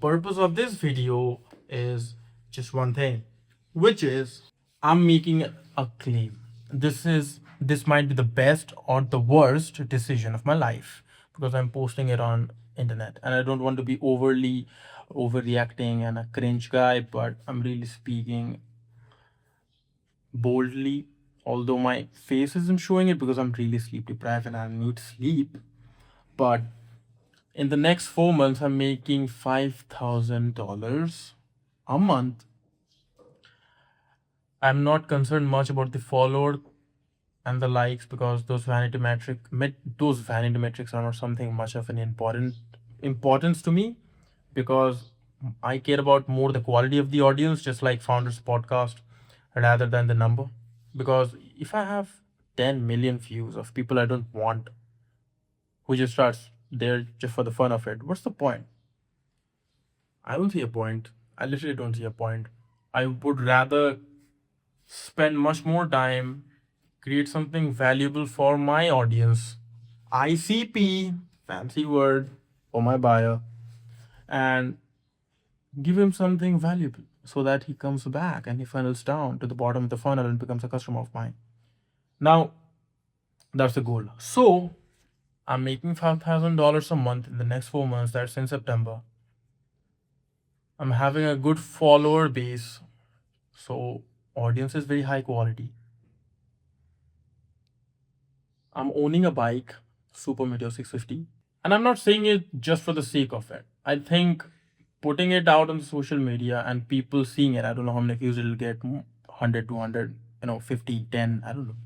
purpose of this video is just one thing, which is I'm making a claim. This might be the best or the worst decision of my life because I'm posting it on internet, and I don't want to be overly overreacting and a cringe guy, but I'm really speaking boldly. Although my face isn't showing it because I'm really sleep deprived and I need sleep. But in the next 4 months, I'm making $5,000 a month. I'm not concerned much about the follower and the likes because those vanity metrics are not something much of an importance to me, because I care about more the quality of the audience, just like Founders Podcast, rather than the number. Because if I have 10 million views of people I don't want, who just starts there just for the fun of it, what's the point? I don't see a point. I literally don't see a point. I would rather spend much more time, create something valuable for my audience. ICP, fancy word for my buyer, and give him something valuable so that he comes back and he funnels down to the bottom of the funnel and becomes a customer of mine. Now, that's the goal. So, I'm making $5,000 a month in the next 4 months. That's in September. I'm having a good follower base. So, audience is very high quality. I'm owning a bike, Super Meteor 650. And I'm not saying it just for the sake of it. I think putting it out on social media and people seeing it, I don't know how many views it'll get, 100, 200, 50, 10, I don't know.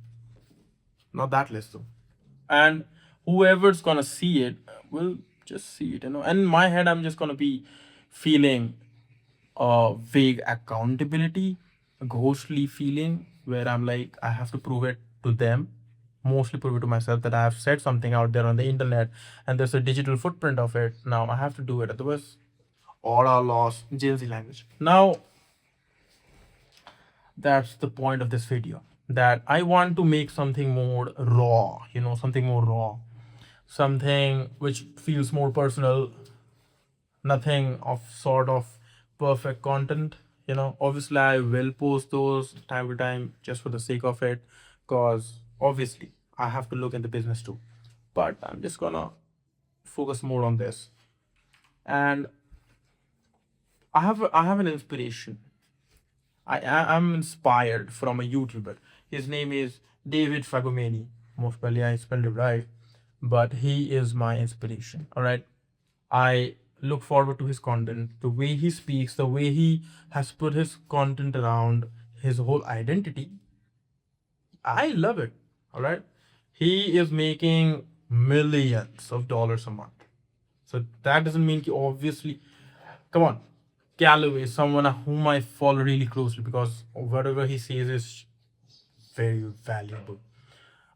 Not that less though. And whoever's gonna see it will just see it. And in my head, I'm just gonna be feeling a vague accountability, a ghostly feeling where I'm like, I have to prove it to them, mostly prove it to myself that I have said something out there on the internet and there's a digital footprint of it. Now I have to do it, otherwise all are lost. Gen Z language. Now that's the point of this video, that I want to make something more raw, something more raw, something which feels more personal, nothing of sort of perfect content. Obviously I will post those time to time just for the sake of it, because obviously I have to look at the business too, but I'm just gonna focus more on this. And I have an inspiration. I'm inspired from a YouTuber. His name is David Fegomani. Most probably I spelled it right, but he is my inspiration. All right. I look forward to his content, the way he speaks, the way he has put his content around his whole identity. I love it. All right. He is making millions of dollars a month. So that doesn't mean obviously, come on, Calloway is someone whom I follow really closely because whatever he says is very valuable.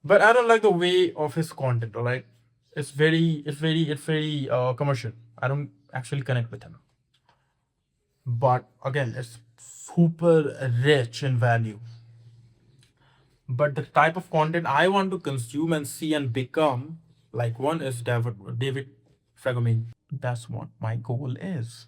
But I don't like the way of his content. All right, it's very commercial. I don't actually connect with him. But again, it's super rich in value. But the type of content I want to consume and see and become like one is David Fregomani. That's what my goal is.